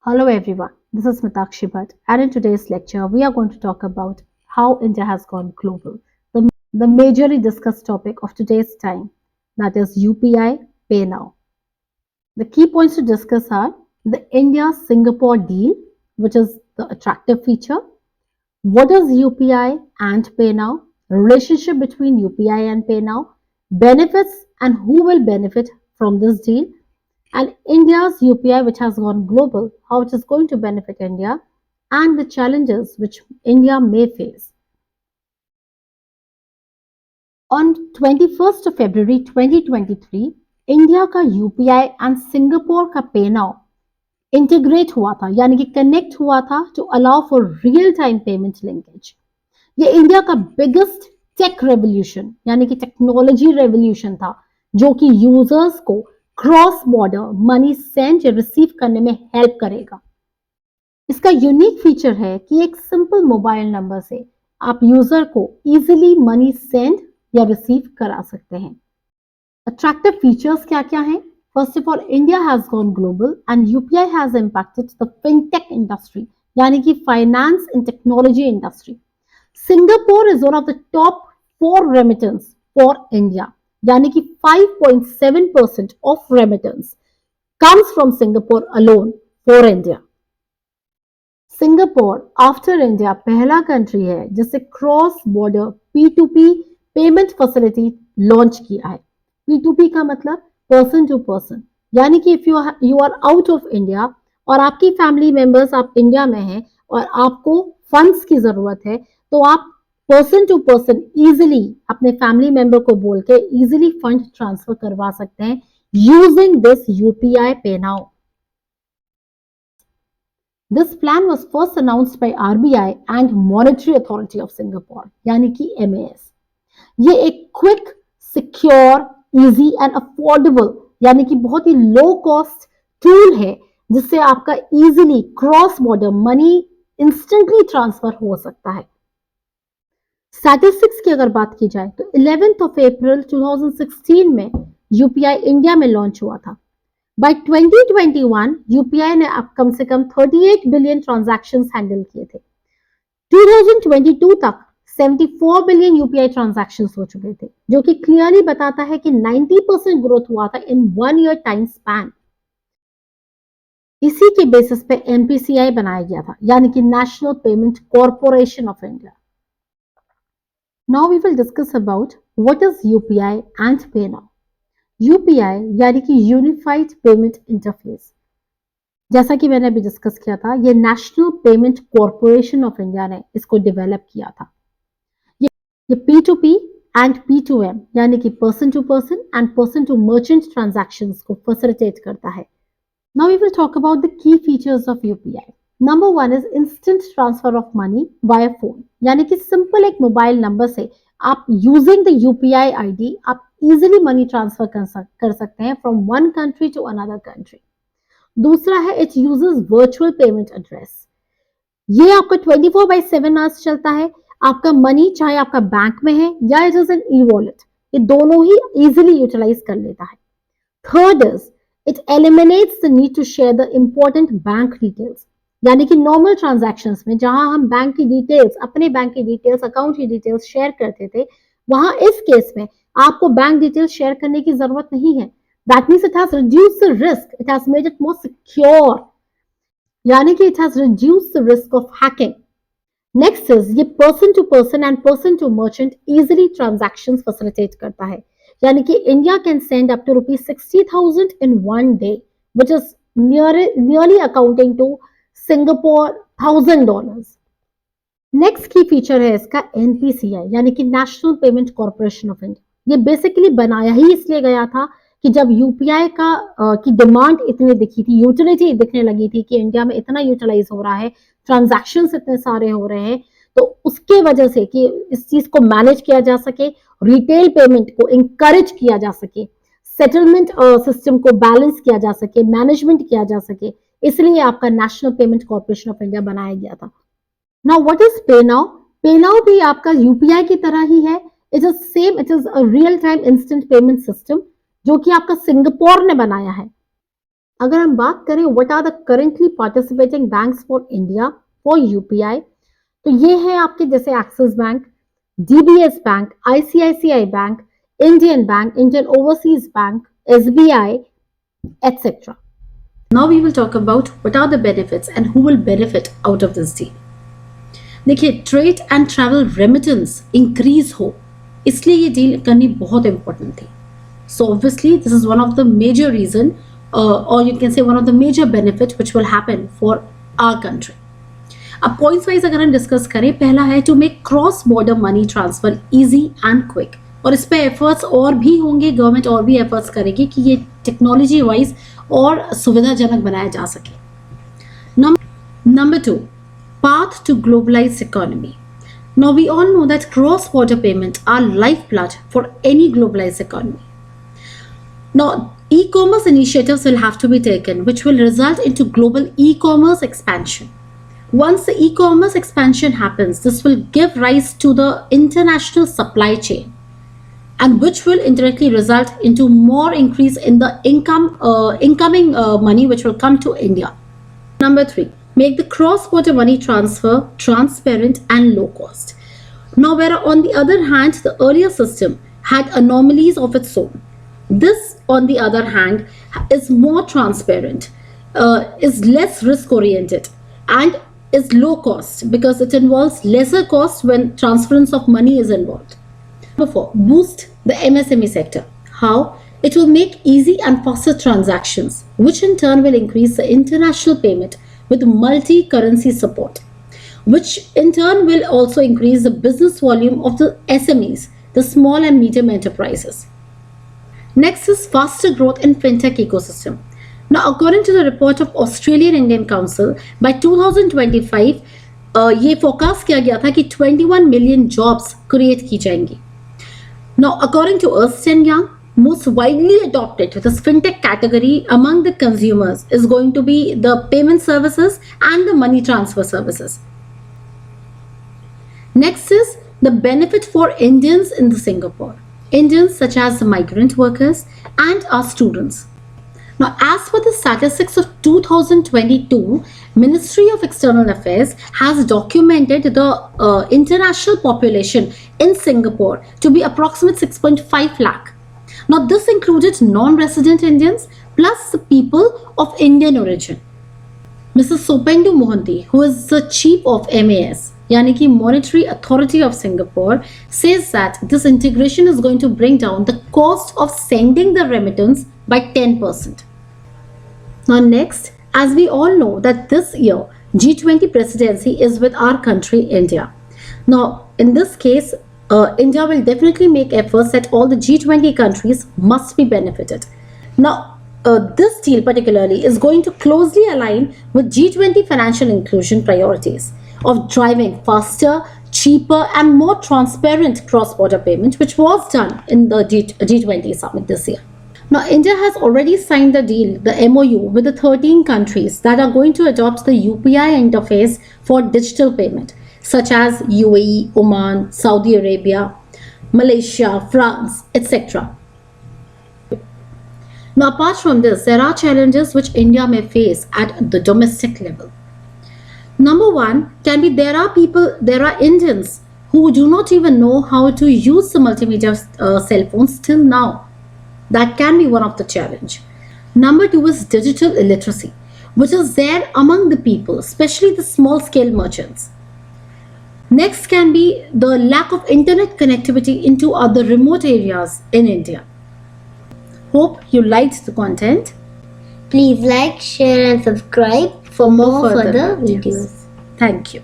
Hello everyone, this is Meetakshi and in today's lecture we are going to talk about how India has gone global, the majorly discussed topic of today's time, that is UPI PayNow. The key points to discuss are the India-Singapore deal, which is the attractive feature, what is UPI and PayNow, relationship between UPI and PayNow, benefits and who will benefit from this deal, and India's UPI, which has gone global, how it is going to benefit India, and the challenges which India may face. On 21st of February 2023, India का UPI and Singapore का पेनाउ integrate हुआ था, यानी कि connect हुआ था to allow for real time payment linkage. ये India का बिगेस्ट टेक रेवोल्यूशन यानी कि टेक्नोलॉजी रेवोल्यूशन था, जो कि यूजर्स को क्रॉस बॉर्डर मनी सेंड या रिसीव करने में हेल्प करेगा। इसका यूनिक फीचर है कि एक सिंपल मोबाइल नंबर से आप यूजर को इजीली मनी सेंड या रिसीव करा सकते हैं। अट्रैक्टिव फीचर्स क्या क्या हैं? First of all, India has gone global and UPI has impacted the fintech industry, यानी कि finance and technology industry. Singapore is one of the top 4 remittance for India, यानी कि 5.7% of remittance comes from Singapore alone for India. Singapore after India पहला country है जिससे cross border P2P payment facility launch किया है। P2P का मतलब person to person, यानी कि if you are out of India और आपकी फैमिली मेंबर्स आप इंडिया में हैं और आपको फंड्स की जरूरत है, तो आप पर्सन टू पर्सन इजीली अपने फैमिली मेंबर को बोल के इजीली फंड ट्रांसफर करवा सकते हैं using this UPI PayNow. This plan was first announced by RBI and Monetary Authority of Singapore, यानी कि MAS। ये एक quick, secure, easy and affordable यानी कि बहुत ही लो कॉस्ट टूल है जिससे आपका easily cross border money instantly transfer हो सकता है। स्टैटिस्टिक्स की अगर बात की जाए तो 11th of April 2016 में यूपीआई इंडिया में लॉन्च हुआ था। बाय 2021 यूपीआई ने अब कम से कम 38 बिलियन ट्रांजैक्शंस हैंडल किए थे। 2022 तक 74 बिलियन यूपीआई ट्रांजैक्शंस हो चुके थे, जो कि क्लियरली बताता है कि 90% ग्रोथ हुआ था इन 1 ईयर टाइम स्पैन। इसी के बेसिस पे एमपीसीआई बनाया गया था, यानी कि National Payment Corporation of India. Now we will discuss about what is UPI and PayNow. UPI यानी कि यूनिफाइड पेमेंट इंटरफेस, जैसा कि मैंने अभी डिस्कस किया था, ये national Payment Corporation of India ने इसको डेवलप किया था। ये P2P एंड P2M यानी कि person to person and person to merchant transactions को फैसिलिटेट करता है। Now we will talk about the key features of UPI. Number 1 is instant transfer of money via phone, यानी कि सिंपल एक mobile number से आप यूजिंग द यूपीआई आईडी आप easily money transfer कर सकते हैं from one country to another country. दूसरा है it uses virtual payment address. ये आपका 24/7 आवर्स चलता है। आपका मनी चाहे आपका बैंक में है या it is an e wallet, ये दोनों ही इजीली यूटिलाइज कर लेता है। Third is it eliminates the need to share the important bank details, यानी कि नॉर्मल ट्रांजैक्शंस में जहां हम बैंक की डिटेल्स, अपने बैंक की डिटेल्स, अकाउंट की डिटेल्स शेयर करते थे, वहां इस केस में आपको बैंक डिटेल्स शेयर करने की जरूरत नहीं है। That means it has reduced the risk, it has made it more secure, यानी कि it has reduced the risk of hacking. Next is ये person to person and person to merchant easily transactions facilitate करता है, यानी कि India can send up to ₹60,000 इन 1 day, which is nearly accounting to Singapore $1,000। Next की feature है इसका NPCI, यानी कि National Payment Corporation of India. ये बेसिकली बनाया ही इसलिए गया था कि जब यूपीआई की डिमांड इतनी दिखी थी, यूटिलिटी दिखने लगी थी कि इंडिया में इतना यूटिलाइज हो रहा है, ट्रांजैक्शंस इतने सारे हो रहे हैं, तो उसके वजह से कि इस चीज को मैनेज किया जा सके, रिटेल पेमेंट को इंकरेज किया जा सके, सेटलमेंट सिस्टम को बैलेंस किया जा सके, मैनेजमेंट किया जा सके, इसलिए आपका National Payment Corporation of India बनाया गया था। Now what is PayNow? PayNow भी आपका यूपीआई की तरह ही है। It is same, it is a real time instant payment system जो कि आपका सिंगापुर ने बनाया है। अगर हम बात करें what are the currently participating banks for India for UPI, तो ये है आपके जैसे Axis Bank, DBS Bank, ICICI Bank, Indian Bank, Indian Overseas Bank, SBI, etc. Now we will talk about what are the benefits and who will benefit out of this deal. देखिए, trade and travel remittance increase हो, इसलिए ये deal करनी बहुत important थी. So obviously this is one of the major reason, और you can say one of the major benefit which will happen for our country. अब points wise अगर हम डिस्कस करें, पहला है to make cross border money transfer easy and quick, और इस पे एफर्ट्स और भी होंगे, गवर्नमेंट और भी एफर्ट्स करेगी कि ये टेक्नोलॉजी वाइज और सुविधाजनक बनाया जा सके. Number 2, path to globalized economy. Now we all know that cross-border payments are lifeblood for any globalized economy. Now e-commerce initiatives will have to be taken which will result into global e-commerce expansion. Once the e-commerce expansion happens, this will give rise to the international supply chain, and which will indirectly result into more increase in the incoming money which will come to India. Number 3, make the cross-border money transfer transparent and low cost. Now, where on the other hand, the earlier system had anomalies of its own. This, on the other hand, is more transparent, is less risk-oriented, and is low cost because it involves lesser cost when transference of money is involved. Number 4, boost the MSME sector. How? It will make easy and faster transactions, which in turn will increase the international payment with multi-currency support, which in turn will also increase the business volume of the SMEs, the small and medium enterprises. Next is faster growth in fintech ecosystem. Now, according to the report of Australian Indian Council, by 2025, ये forecast किया गया था कि 21 million jobs create की जाएंगी. Now, according to Ernst & Young, most widely adopted this fintech category among the consumers is going to be the payment services and the money transfer services. Next is the benefit for Indians in the Singapore. Indians such as the migrant workers and our students. Now, as per the statistics of 2022, Ministry of External Affairs has documented the international population in Singapore to be approximately 6.5 lakh. Now, this included non-resident Indians plus the people of Indian origin. Mrs. Sopendu Mohanty, who is the chief of MAS, yani ki Monetary Authority of Singapore, says that this integration is going to bring down the cost of sending the remittance by 10%. Now, next, as we all know that this year G20 presidency is with our country, India. Now, in this case, India will definitely make efforts that all the G20 countries must be benefited. Now, this deal particularly is going to closely align with G20 financial inclusion priorities of driving faster, cheaper and more transparent cross-border payment, which was done in the G20 summit this year. Now, India has already signed the deal, the MOU, with the 13 countries that are going to adopt the UPI interface for digital payment, such as UAE, Oman, Saudi Arabia, Malaysia, France, etc. Now, apart from this, there are challenges which India may face at the domestic level. Number 1 can be there are Indians who do not even know how to use the multimedia cell phones till now. That can be one of the challenge. Number 2 is digital illiteracy, which is there among the people, especially the small scale merchants. Next can be the lack of internet connectivity into other remote areas in India. Hope you liked the content. Please like, share and subscribe for more further videos. Thank you.